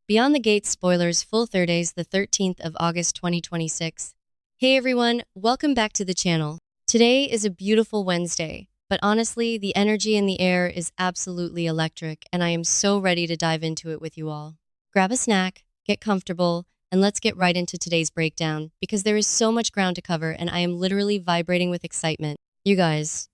Beyond the Gates spoilers, full Thurdays, the 13th of August 2026. Hey everyone, welcome back to the channel. Today is a beautiful Wednesday, but honestly, the energy in the air is absolutely electric, and I am so ready to dive into it with you all. Grab a snack, get comfortable, and let's get right into today's breakdown, because there is so much ground to cover, and I am literally vibrating with excitement. You guys,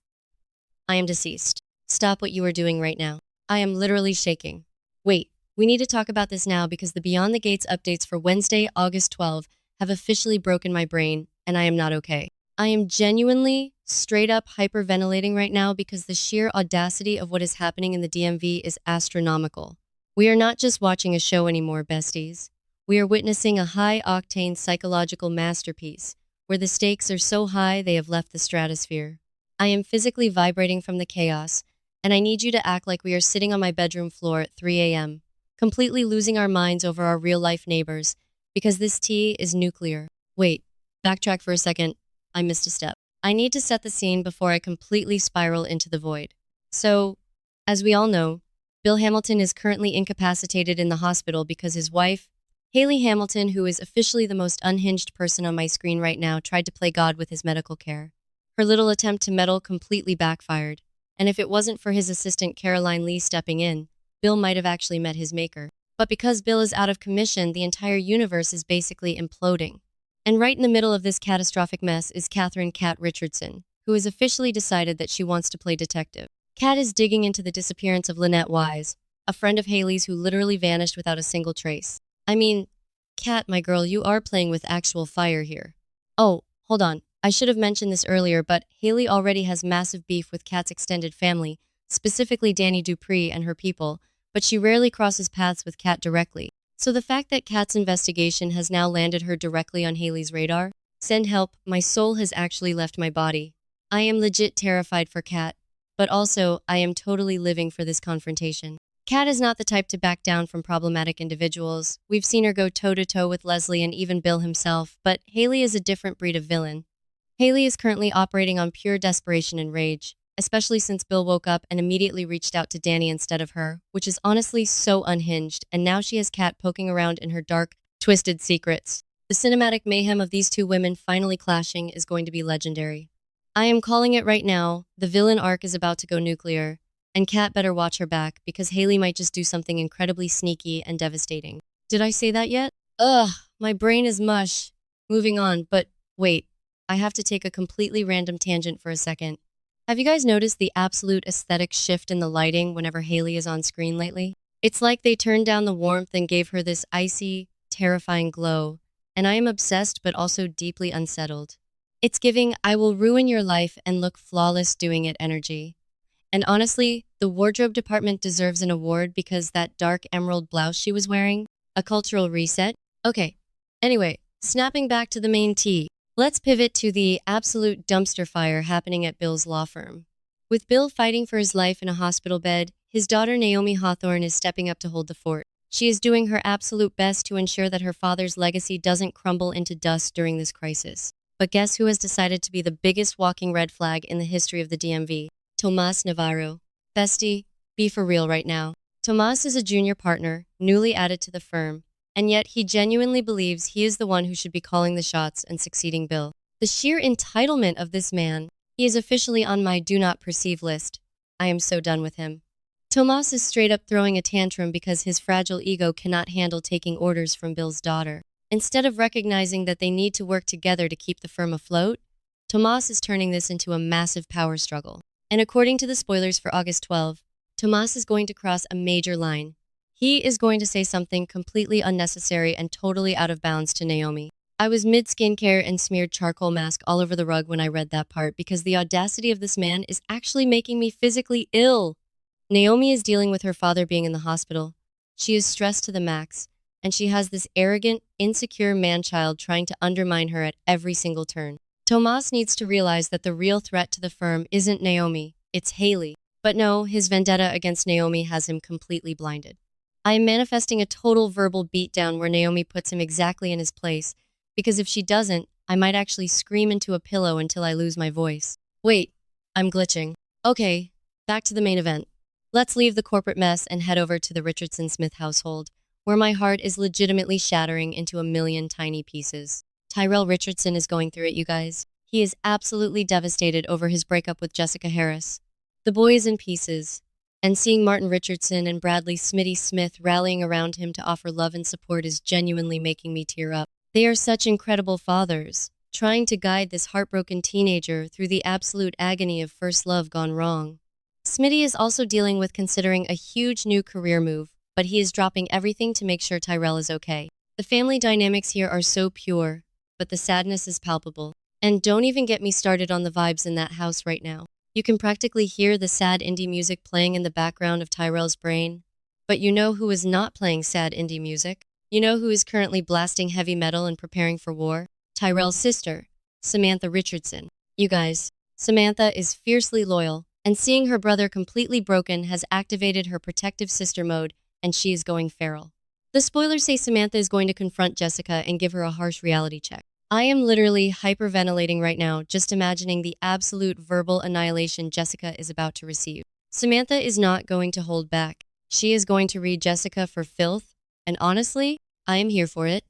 I am deceased. Stop what you are doing right now. I am literally shaking. Wait, we need to talk about this now because the Beyond the Gates updates for Wednesday, August 12 have officially broken my brain, and I am not okay. I am genuinely, straight up hyperventilating right now because the sheer audacity of what is happening in the DMV is astronomical. We are not just watching a show anymore, besties. We are witnessing a high-octane psychological masterpiece, where the stakes are so high they have left the stratosphere. I am physically vibrating from the chaos, and I need you to act like we are sitting on my bedroom floor at 3 a.m., completely losing our minds over our real-life neighbors, because this tea is nuclear. Wait, backtrack for a second. I missed a step. I need to set the scene before I completely spiral into the void. So, as we all know, Bill Hamilton is currently incapacitated in the hospital because his wife, Haley Hamilton, who is officially the most unhinged person on my screen right now, tried to play God with his medical care. Her little attempt to meddle completely backfired, and if it wasn't for his assistant Caroline Lee stepping in, Bill might have actually met his maker. But because Bill is out of commission, the entire universe is basically imploding. And right in the middle of this catastrophic mess is Catherine Cat Richardson, who has officially decided that she wants to play detective. Cat is digging into the disappearance of Lynette Wise, a friend of Haley's who literally vanished without a single trace. I mean, Cat, my girl, you are playing with actual fire here. Oh, hold on. I should have mentioned this earlier, but Haley already has massive beef with Kat's extended family, specifically Danny Dupree and her people, but she rarely crosses paths with Kat directly. So the fact that Kat's investigation has now landed her directly on Haley's radar? Send help, my soul has actually left my body. I am legit terrified for Kat, but also I am totally living for this confrontation. Kat is not the type to back down from problematic individuals. We've seen her go toe-to-toe with Leslie and even Bill himself, but Haley is a different breed of villain. Haley is currently operating on pure desperation and rage, especially since Bill woke up and immediately reached out to Danny instead of her, which is honestly so unhinged, and now she has Kat poking around in her dark, twisted secrets. The cinematic mayhem of these two women finally clashing is going to be legendary. I am calling it right now, the villain arc is about to go nuclear, and Kat better watch her back because Haley might just do something incredibly sneaky and devastating. Did I say that yet? Ugh, my brain is mush. Moving on, but wait. I have to take a completely random tangent for a second. Have you guys noticed the absolute aesthetic shift in the lighting whenever Haley is on screen lately? It's like they turned down the warmth and gave her this icy, terrifying glow, and I am obsessed but also deeply unsettled. It's giving I will ruin your life and look flawless doing it energy. And honestly, the wardrobe department deserves an award because that dark emerald blouse she was wearing, a cultural reset. Okay, anyway, snapping back to the main tea. Let's pivot to the absolute dumpster fire happening at Bill's law firm. With Bill fighting for his life in a hospital bed, his daughter Naomi Hawthorne is stepping up to hold the fort. She is doing her absolute best to ensure that her father's legacy doesn't crumble into dust during this crisis. But guess who has decided to be the biggest walking red flag in the history of the DMV? Tomas Navarro. Bestie, be for real right now. Tomas is a junior partner, newly added to the firm, and yet he genuinely believes he is the one who should be calling the shots and succeeding Bill. The sheer entitlement of this man. He is officially on my do not perceive list. I am so done with him. Tomas is straight up throwing a tantrum because his fragile ego cannot handle taking orders from Bill's daughter. Instead of recognizing that they need to work together to keep the firm afloat, Tomas is turning this into a massive power struggle. And according to the spoilers for August 12, Tomas is going to cross a major line. He is going to say something completely unnecessary and totally out of bounds to Naomi. I was mid-skincare and smeared charcoal mask all over the rug when I read that part because the audacity of this man is actually making me physically ill. Naomi is dealing with her father being in the hospital. She is stressed to the max, and she has this arrogant, insecure man-child trying to undermine her at every single turn. Tomas needs to realize that the real threat to the firm isn't Naomi, it's Haley. But no, his vendetta against Naomi has him completely blinded. I am manifesting a total verbal beatdown where Naomi puts him exactly in his place, because if she doesn't, I might actually scream into a pillow until I lose my voice. Wait, I'm glitching. Okay, back to the main event. Let's leave the corporate mess and head over to the Richardson Smith household, where my heart is legitimately shattering into a million tiny pieces. Tyrell Richardson is going through it, you guys. He is absolutely devastated over his breakup with Jessica Harris. The boy is in pieces, and seeing Martin Richardson and Bradley Smitty Smith rallying around him to offer love and support is genuinely making me tear up. They are such incredible fathers, trying to guide this heartbroken teenager through the absolute agony of first love gone wrong. Smitty is also dealing with considering a huge new career move, but he is dropping everything to make sure Tyrell is okay. The family dynamics here are so pure, but the sadness is palpable. And don't even get me started on the vibes in that house right now. You can practically hear the sad indie music playing in the background of Tyrell's brain. But you know who is not playing sad indie music? You know who is currently blasting heavy metal and preparing for war? Tyrell's sister, Samantha Richardson. You guys, Samantha is fiercely loyal, and seeing her brother completely broken has activated her protective sister mode, and she is going feral. The spoilers say Samantha is going to confront Jessica and give her a harsh reality check. I am literally hyperventilating right now, just imagining the absolute verbal annihilation Jessica is about to receive. Samantha is not going to hold back. She is going to read Jessica for filth, and honestly, I am here for it.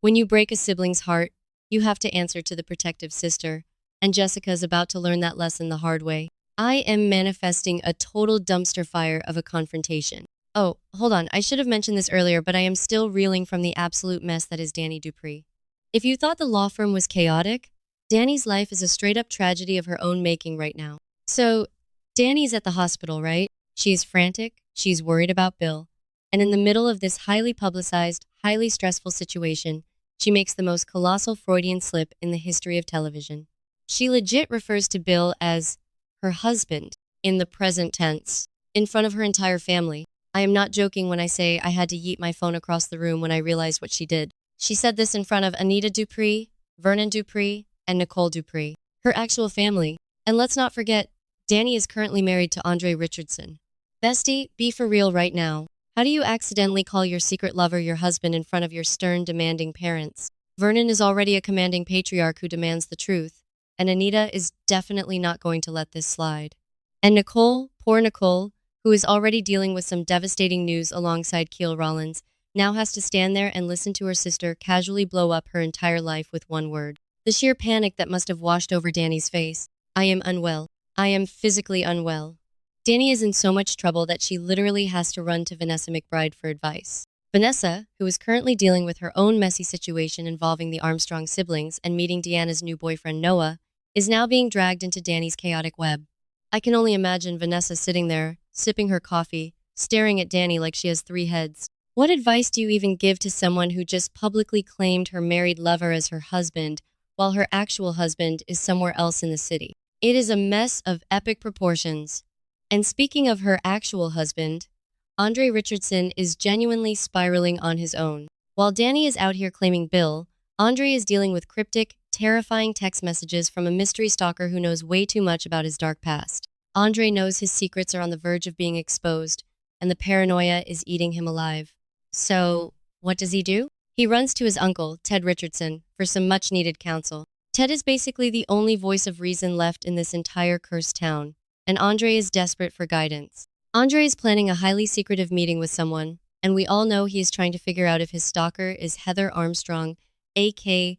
When you break a sibling's heart, you have to answer to the protective sister, and Jessica is about to learn that lesson the hard way. I am manifesting a total dumpster fire of a confrontation. Oh, hold on, I should have mentioned this earlier, but I am still reeling from the absolute mess that is Danny Dupree. If you thought the law firm was chaotic, Danny's life is a straight-up tragedy of her own making right now. So, Danny's at the hospital, right? She's frantic, she's worried about Bill, and in the middle of this highly publicized, highly stressful situation, she makes the most colossal Freudian slip in the history of television. She legit refers to Bill as her husband in the present tense, in front of her entire family. I am not joking when I say I had to yeet my phone across the room when I realized what she did. She said this in front of Anita Dupree, Vernon Dupree, and Nicole Dupree, her actual family. And let's not forget, Danny is currently married to Andre Richardson. Bestie, be for real right now. How do you accidentally call your secret lover your husband in front of your stern, demanding parents? Vernon is already a commanding patriarch who demands the truth, and Anita is definitely not going to let this slide. And Nicole, poor Nicole, who is already dealing with some devastating news alongside Keel Rollins, now has to stand there and listen to her sister casually blow up her entire life with one word. The sheer panic that must have washed over Danny's face. I am unwell. I am physically unwell. Danny is in so much trouble that she literally has to run to Vanessa McBride for advice. Vanessa, who is currently dealing with her own messy situation involving the Armstrong siblings and meeting Deanna's new boyfriend Noah, is now being dragged into Danny's chaotic web. I can only imagine Vanessa sitting there, sipping her coffee, staring at Danny like she has 3 heads. What advice do you even give to someone who just publicly claimed her married lover as her husband, while her actual husband is somewhere else in the city? It is a mess of epic proportions. And speaking of her actual husband, Andre Richardson is genuinely spiraling on his own. While Danny is out here claiming Bill, Andre is dealing with cryptic, terrifying text messages from a mystery stalker who knows way too much about his dark past. Andre knows his secrets are on the verge of being exposed, and the paranoia is eating him alive. So, what does he do? He runs to his uncle, Ted Richardson, for some much-needed counsel. Ted is basically the only voice of reason left in this entire cursed town, and Andre is desperate for guidance. Andre is planning a highly secretive meeting with someone, and we all know he is trying to figure out if his stalker is Heather Armstrong, a.k.a.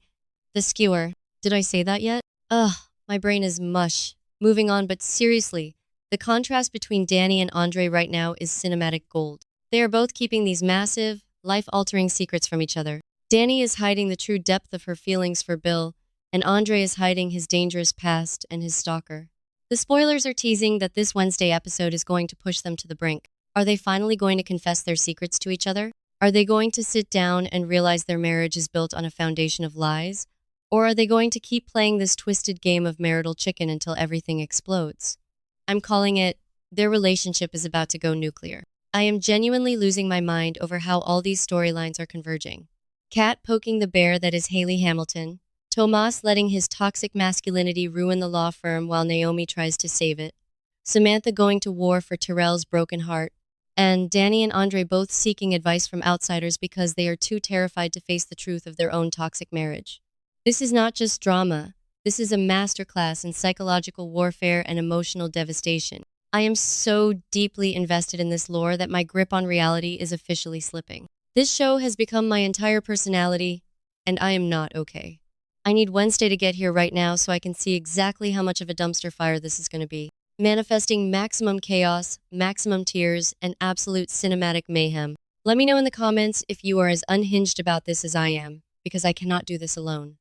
the Skewer. Did I say that yet? Ugh, my brain is mush. Moving on, but seriously, the contrast between Danny and Andre right now is cinematic gold. They are both keeping these massive, life-altering secrets from each other. Danny is hiding the true depth of her feelings for Bill, and Andre is hiding his dangerous past and his stalker. The spoilers are teasing that this Wednesday episode is going to push them to the brink. Are they finally going to confess their secrets to each other? Are they going to sit down and realize their marriage is built on a foundation of lies? Or are they going to keep playing this twisted game of marital chicken until everything explodes? I'm calling it, their relationship is about to go nuclear. I am genuinely losing my mind over how all these storylines are converging. Kat poking the bear that is Haley Hamilton, Tomas letting his toxic masculinity ruin the law firm while Naomi tries to save it, Samantha going to war for Tyrell's broken heart, and Danny and Andre both seeking advice from outsiders because they are too terrified to face the truth of their own toxic marriage. This is not just drama. This is a masterclass in psychological warfare and emotional devastation. I am so deeply invested in this lore that my grip on reality is officially slipping. This show has become my entire personality, and I am not okay. I need Wednesday to get here right now so I can see exactly how much of a dumpster fire this is going to be. Manifesting maximum chaos, maximum tears, and absolute cinematic mayhem. Let me know in the comments if you are as unhinged about this as I am, because I cannot do this alone.